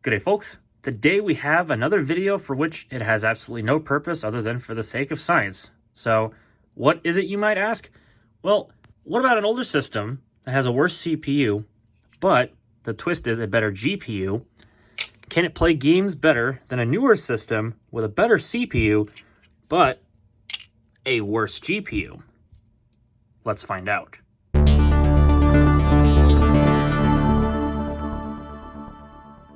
Good day, folks. Today we have another video for which it has absolutely no purpose other than for the sake of science. So, what is it, you might ask? Well, what about an older system that has a worse CPU, but the twist is a better GPU? Can it play games better than a newer system with a better CPU, but a worse GPU? Let's find out.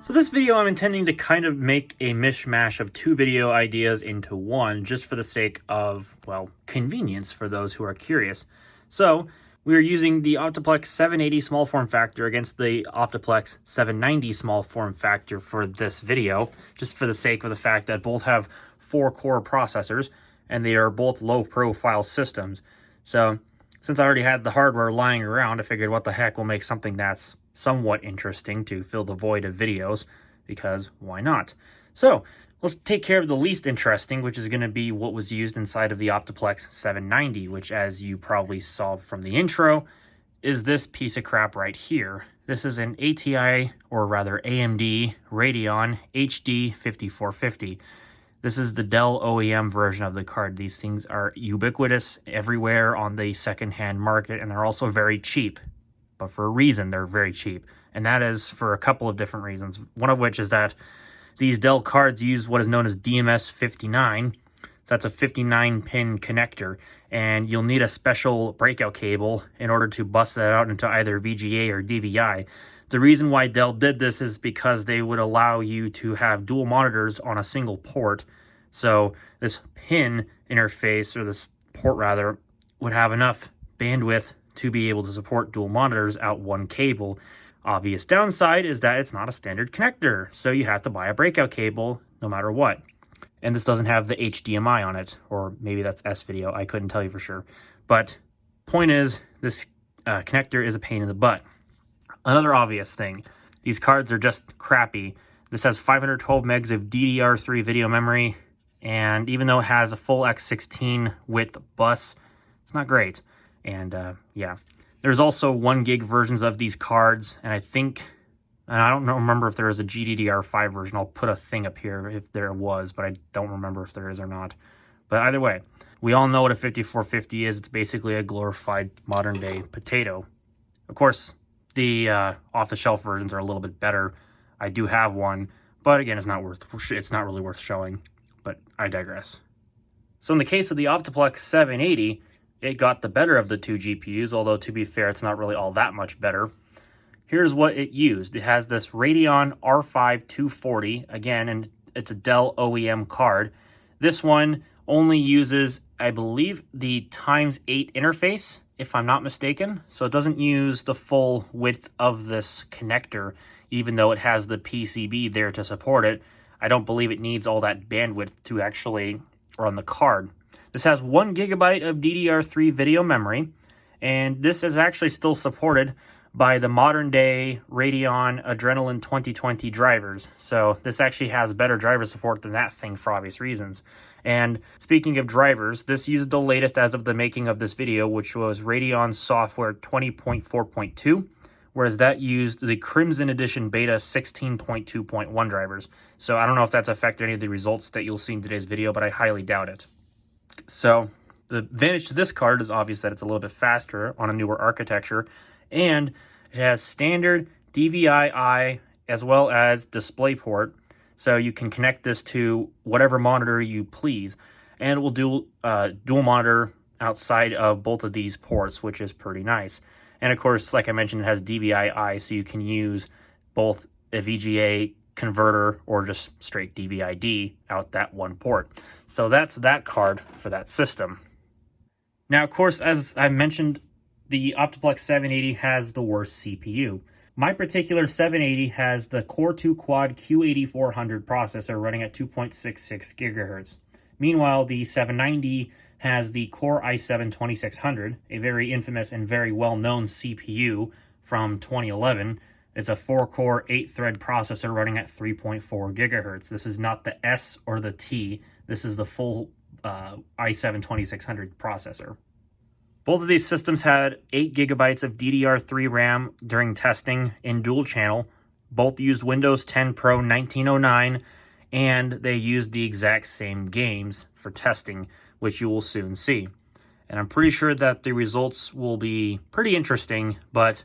So this video, I'm intending to kind of make a mishmash of two video ideas into one, just for the sake of, well, convenience for those who are curious. So we are using the OptiPlex 780 small form factor against the OptiPlex 790 small form factor for this video, just for the sake of the fact that both have 4-core processors and they are both low-profile systems. So since I already had the hardware lying around, I figured what the heck, will make something that's somewhat interesting to fill the void of videos, because why not? So let's take care of the least interesting, which is going to be what was used inside of the OptiPlex 790, which, as you probably saw from the intro, is this piece of crap right here. This is an ATI, or rather AMD Radeon HD 5450. This is the Dell OEM version of the card. These things are ubiquitous everywhere on the secondhand market, and they're also very cheap. But for a reason, they're very cheap. And that is for a couple of different reasons. One of which is that these Dell cards use what is known as DMS59. That's a 59-pin connector. And you'll need a special breakout cable in order to bust that out into either VGA or DVI. The reason why Dell did this is because they would allow you to have dual monitors on a single port. So this pin interface, or this port rather, would have enough bandwidth to be able to support dual monitors out one cable. Obvious downside is that it's not a standard connector, so you have to buy a breakout cable no matter what. And this doesn't have the HDMI on it, or maybe that's S-Video, I couldn't tell you for sure. But point is, this connector is a pain in the butt. Another obvious thing, these cards are just crappy. This has 512 megs of DDR3 video memory, and even though it has a full X16 width bus, it's not great. And yeah, there's also 1 gig versions of these cards, and I don't remember if there is a GDDR5 version. I'll put a thing up here if there was, but I don't remember if there is or not. But either way, we all know what a 5450 is. It's basically a glorified modern day potato. Of course, the off-the-shelf versions are a little bit better. I do have one, but again, it's not really worth showing. But I digress. So in the case of the OptiPlex 780, it got the better of the two GPUs, although to be fair, it's not really all that much better. Here's what it used. It has this Radeon R5 240, again, and it's a Dell OEM card. This one only uses, I believe, the x8 interface, if I'm not mistaken. So it doesn't use the full width of this connector, even though it has the PCB there to support it. I don't believe it needs all that bandwidth to actually run the card. This has 1 gigabyte of DDR3 video memory, and this is actually still supported by the modern day Radeon Adrenalin 2020 drivers. So this actually has better driver support than that thing for obvious reasons. And speaking of drivers, this used the latest as of the making of this video, which was Radeon Software 20.4.2, whereas that used the Crimson Edition Beta 16.2.1 drivers. So I don't know if that's affected any of the results that you'll see in today's video, but I highly doubt it. So the advantage to this card is obvious that it's a little bit faster on a newer architecture, and it has standard DVI-I as well as DisplayPort, so you can connect this to whatever monitor you please, and it will do dual monitor outside of both of these ports, which is pretty nice. And of course, like I mentioned, it has DVI-I, so you can use both a VGA converter or just straight DVI-D out that one port. So that's that card for that system. Now, of course, as I mentioned, the OptiPlex 780 has the worst CPU. My particular 780 has the Core 2 Quad Q8400 processor running at 2.66 gigahertz. Meanwhile, the 790 has the Core i7-2600, a very infamous and very well-known CPU from 2011. It's a 4-core, 8-thread processor running at 3.4 gigahertz. This is not the S or the T. This is the full i7-2600 processor. Both of these systems had 8 gigabytes of DDR3 RAM during testing in dual channel. Both used Windows 10 Pro 1909, and they used the exact same games for testing, which you will soon see. And I'm pretty sure that the results will be pretty interesting, but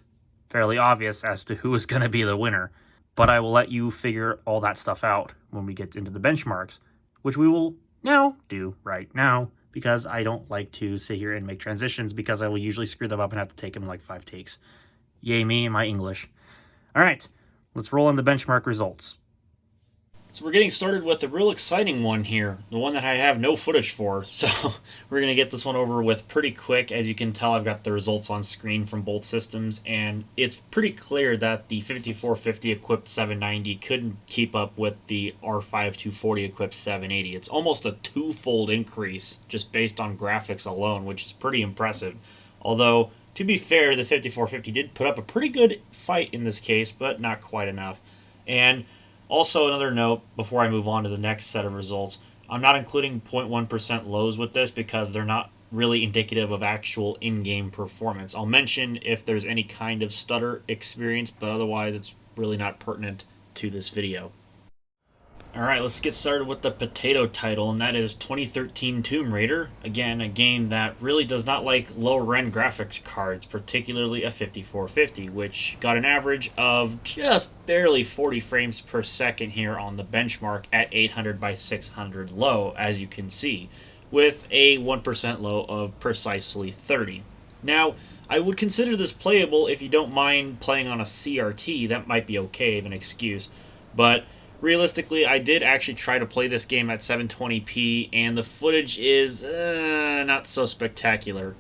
fairly obvious as to who is going to be the winner. But I will let you figure all that stuff out when we get into the benchmarks, which we will now do right now, because I don't like to sit here and make transitions because I will usually screw them up and have to take them in like 5 takes. Yay me and my English. All right, let's roll in the benchmark results. So we're getting started with a real exciting one here, the one that I have no footage for, so we're going to get this one over with pretty quick. As you can tell, I've got the results on screen from both systems, and it's pretty clear that the 5450 equipped 790 couldn't keep up with the R5240 equipped 780. It's almost a twofold increase just based on graphics alone, which is pretty impressive. Although, to be fair, the 5450 did put up a pretty good fight in this case, but not quite enough. And also, another note before I move on to the next set of results, I'm not including 0.1% lows with this because they're not really indicative of actual in-game performance. I'll mention if there's any kind of stutter experience, but otherwise it's really not pertinent to this video. Alright, let's get started with the potato title, and that is 2013 Tomb Raider. Again, a game that really does not like lower-end graphics cards, particularly a 5450, which got an average of just barely 40 frames per second here on the benchmark at 800 by 600 low, as you can see, with a 1% low of precisely 30. Now, I would consider this playable if you don't mind playing on a CRT. That might be okay of an excuse, but realistically, I did actually try to play this game at 720p, and the footage is not so spectacular.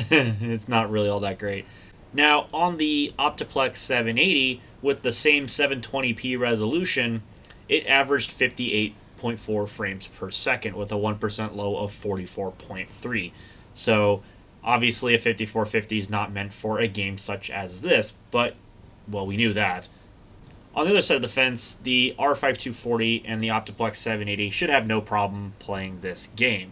It's not really all that great. Now, on the OptiPlex 780, with the same 720p resolution, it averaged 58.4 frames per second with a 1% low of 44.3. So, obviously, a 5450 is not meant for a game such as this, but, well, we knew that. On the other side of the fence, the R5240 and the OptiPlex 780 should have no problem playing this game.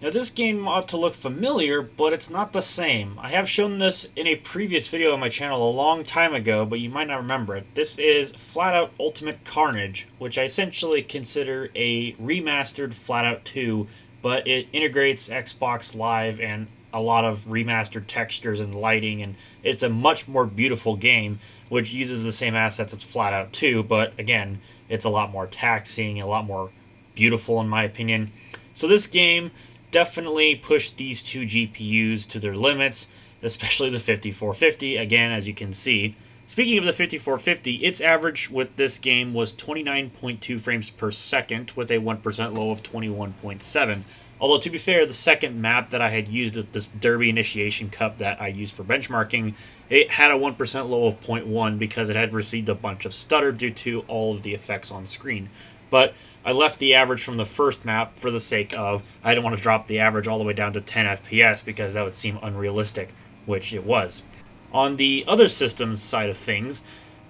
Now this game ought to look familiar, but it's not the same. I have shown this in a previous video on my channel a long time ago, but you might not remember it. This is Flat Out Ultimate Carnage, which I essentially consider a remastered Flat Out 2, but it integrates Xbox Live and a lot of remastered textures and lighting, and it's a much more beautiful game, which uses the same assets as Flat Out 2, but again, it's a lot more taxing, a lot more beautiful in my opinion. So this game definitely pushed these two GPUs to their limits, especially the 5450, again, as you can see. Speaking of the 5450, its average with this game was 29.2 frames per second with a 1% low of 21.7. Although, to be fair, the second map that I had used at this Derby Initiation Cup that I used for benchmarking, it had a 1% low of 0.1 because it had received a bunch of stutter due to all of the effects on screen. But I left the average from the first map for the sake of I didn't want to drop the average all the way down to 10 FPS because that would seem unrealistic, which it was. On the other system's side of things,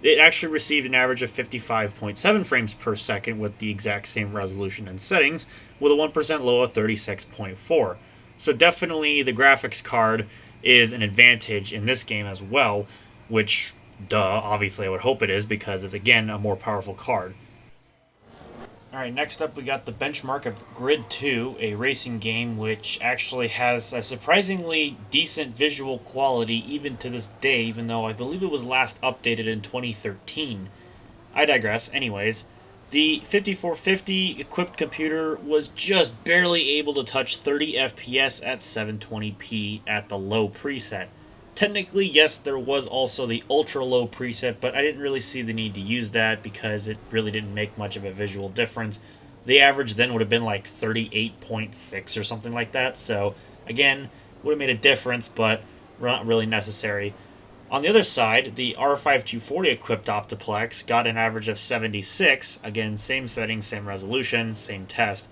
it actually received an average of 55.7 frames per second with the exact same resolution and settings, with a 1% low of 36.4. So definitely the graphics card is an advantage in this game as well, which, obviously I would hope it is, because it's, again, a more powerful card. Alright, next up we got the benchmark of Grid 2, a racing game which actually has a surprisingly decent visual quality even to this day, even though I believe it was last updated in 2013. I digress. Anyways, the 5450 equipped computer was just barely able to touch 30 FPS at 720p at the low preset. Technically, yes, there was also the ultra-low preset, but I didn't really see the need to use that because it really didn't make much of a visual difference. The average then would have been like 38.6 or something like that, so again, would have made a difference, but not really necessary. On the other side, the R5240 equipped OptiPlex got an average of 76, again, same settings, same resolution, same test,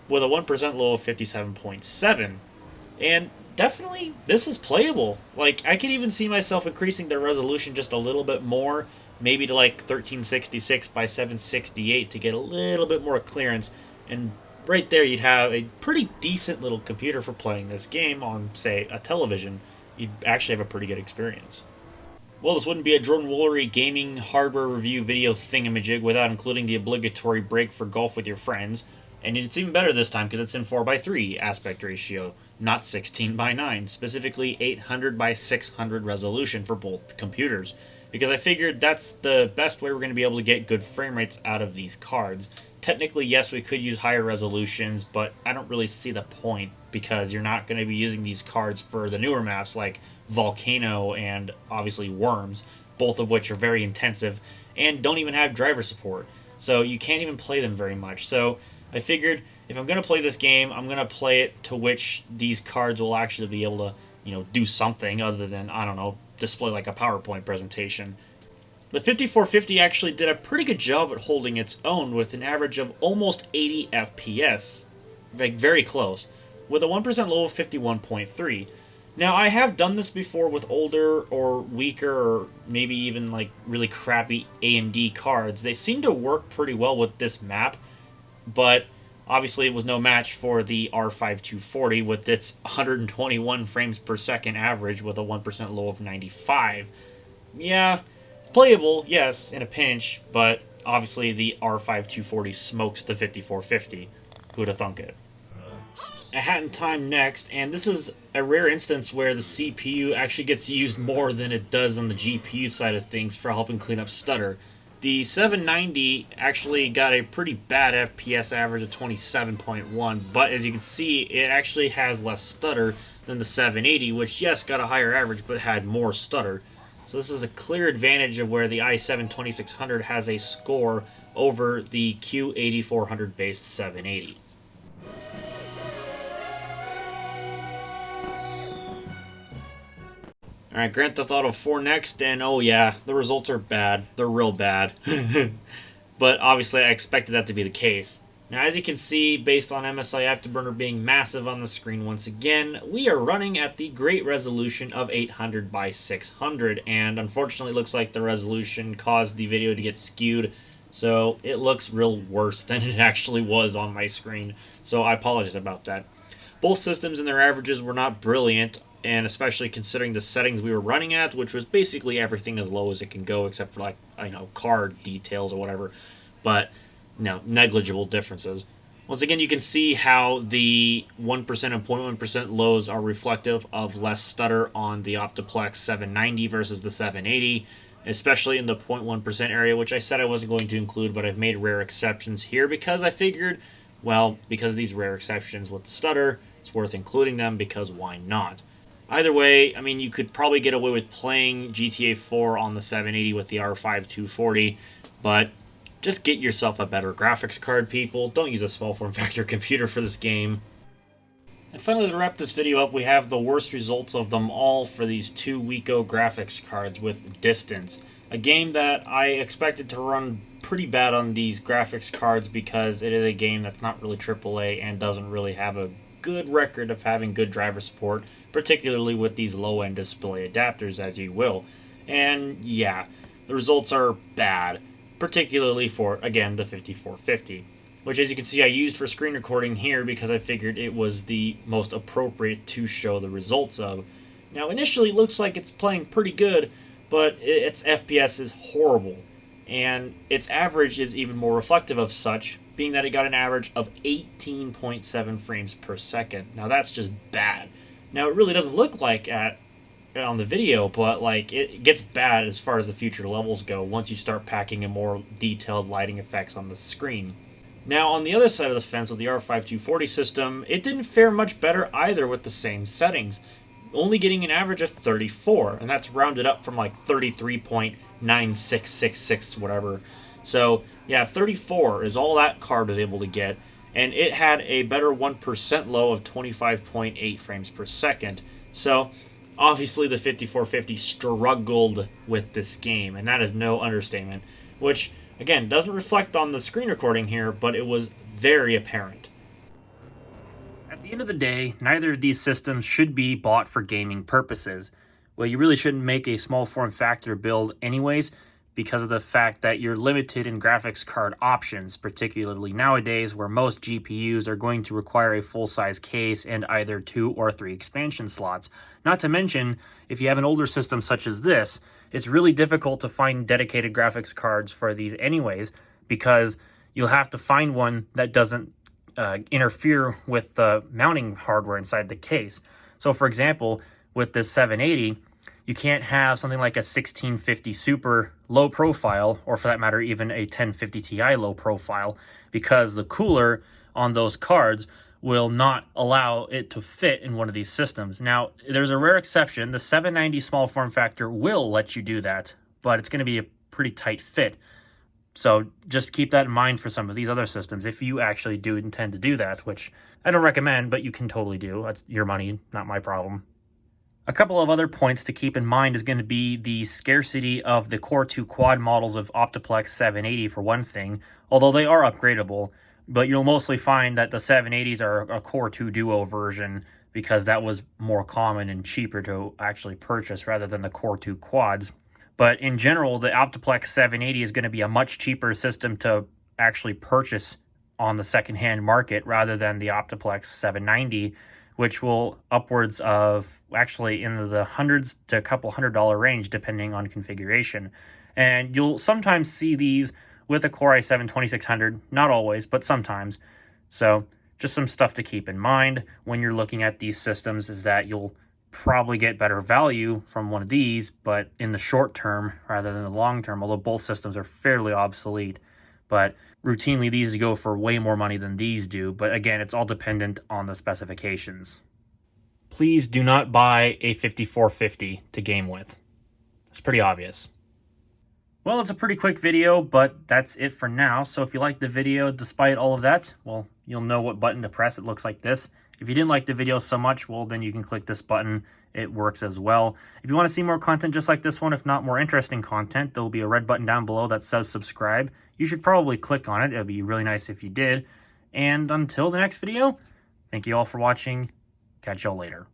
with a 1% low of 57.7, and definitely, this is playable. Like, I could even see myself increasing the resolution just a little bit more, maybe to like 1366 by 768 to get a little bit more clearance, and right there you'd have a pretty decent little computer for playing this game on, say, a television. You'd actually have a pretty good experience. Well, this wouldn't be a Jordan Woolery gaming hardware review video thingamajig without including the obligatory break for golf with your friends. And it's even better this time because it's in 4:3 aspect ratio, not 16:9, specifically 800 by 600 resolution for both computers. Because I figured that's the best way we're going to be able to get good frame rates out of these cards. Technically, yes, we could use higher resolutions, but I don't really see the point because you're not going to be using these cards for the newer maps like Volcano and obviously Worms, both of which are very intensive and don't even have driver support. So you can't even play them very much. So I figured if I'm going to play this game, I'm going to play it to which these cards will actually be able to, do something other than, I don't know, display like a PowerPoint presentation. The 5450 actually did a pretty good job at holding its own with an average of almost 80 FPS, like very close, with a 1% low of 51.3. Now, I have done this before with older or weaker or maybe even like really crappy AMD cards. They seem to work pretty well with this map, but obviously it was no match for the R5240 with its 121 frames per second average with a 1% low of 95. Yeah, playable, yes, in a pinch, but obviously the R5240 smokes the 5450. Who'd have thunk it? A Hat in Time next, and this is a rare instance where the CPU actually gets used more than it does on the GPU side of things for helping clean up stutter. The 790 actually got a pretty bad FPS average of 27.1, but as you can see, it actually has less stutter than the 780, which yes, got a higher average, but had more stutter. So this is a clear advantage of where the i7-2600 has a score over the Q8400 based 780. Alright, Grand Theft Auto 4 next, and oh yeah, the results are bad. They're real bad. But obviously I expected that to be the case. Now as you can see, based on MSI Afterburner being massive on the screen once again, we are running at the great resolution of 800 by 600, and unfortunately it looks like the resolution caused the video to get skewed, so it looks real worse than it actually was on my screen, so I apologize about that. Both systems and their averages were not brilliant, and especially considering the settings we were running at, which was basically everything as low as it can go, except for, like, card details or whatever, but, negligible differences. Once again, you can see how the 1% and 0.1% lows are reflective of less stutter on the OptiPlex 790 versus the 780, especially in the 0.1% area, which I said I wasn't going to include, but I've made rare exceptions here because I figured, well, because of these rare exceptions with the stutter, it's worth including them because why not? Either way, I mean, you could probably get away with playing GTA 4 on the 780 with the R5240, but just get yourself a better graphics card, people. Don't use a small form factor computer for this game. And finally, to wrap this video up, we have the worst results of them all for these two Wiko graphics cards with Distance. A game that I expected to run pretty bad on these graphics cards because it is a game that's not really AAA and doesn't really have a good record of having good driver support, particularly with these low-end display adapters, as you will. And yeah, the results are bad, particularly for, again, the 5450, which, as you can see, I used for screen recording here because I figured it was the most appropriate to show the results of. Now, initially, it looks like it's playing pretty good, but its FPS is horrible, and its average is even more reflective of such, being that it got an average of 18.7 frames per second. Now that's just bad. Now it really doesn't look like on the video, but like it gets bad as far as the future levels go once you start packing in more detailed lighting effects on the screen. Now on the other side of the fence with the R5240 system, it didn't fare much better either with the same settings, only getting an average of 34, and that's rounded up from like 33.9666 whatever. So yeah, 34 is all that card was able to get, and it had a better 1% low of 25.8 frames per second. So obviously the 5450 struggled with this game, and that is no understatement, which again doesn't reflect on the screen recording here, but it was very apparent. At the end of the day, neither of these systems should be bought for gaming purposes. Well, you really shouldn't make a small form factor build anyways, because of the fact that you're limited in graphics card options, particularly nowadays where most GPUs are going to require a full-size case and either 2 or 3 expansion slots. Not to mention, if you have an older system such as this, it's really difficult to find dedicated graphics cards for these anyways, because you'll have to find one that doesn't interfere with the mounting hardware inside the case. So for example, with this 780, you can't have something like a 1650 Super low profile, or for that matter, even a 1050 Ti low profile, because the cooler on those cards will not allow it to fit in one of these systems. Now, there's a rare exception. The 790 small form factor will let you do that, but it's going to be a pretty tight fit. So just keep that in mind for some of these other systems if you actually do intend to do that, which I don't recommend, but you can totally do. That's your money, not my problem. A couple of other points to keep in mind is going to be the scarcity of the Core 2 quad models of OptiPlex 780 for one thing, although they are upgradable, but you'll mostly find that the 780s are a Core 2 Duo version because that was more common and cheaper to actually purchase rather than the Core 2 quads. But in general, the OptiPlex 780 is going to be a much cheaper system to actually purchase on the secondhand market rather than the OptiPlex 790, which will upwards of actually in the hundreds to a couple $100 range depending on configuration. And you'll sometimes see these with a Core i7-2600, not always, but sometimes. So just some stuff to keep in mind when you're looking at these systems is that you'll probably get better value from one of these, but in the short term rather than the long term, although both systems are fairly obsolete. But routinely these go for way more money than these do. But again, it's all dependent on the specifications. Please do not buy a 5450 to game with. It's pretty obvious. Well, it's a pretty quick video, but that's it for now. So if you liked the video despite all of that, well, you'll know what button to press. It looks like this. If you didn't like the video so much, well, then you can click this button. It works as well. If you want to see more content just like this one, if not more interesting content, there will be a red button down below that says subscribe. You should probably click on it. It would be really nice if you did. And until the next video, thank you all for watching. Catch y'all later.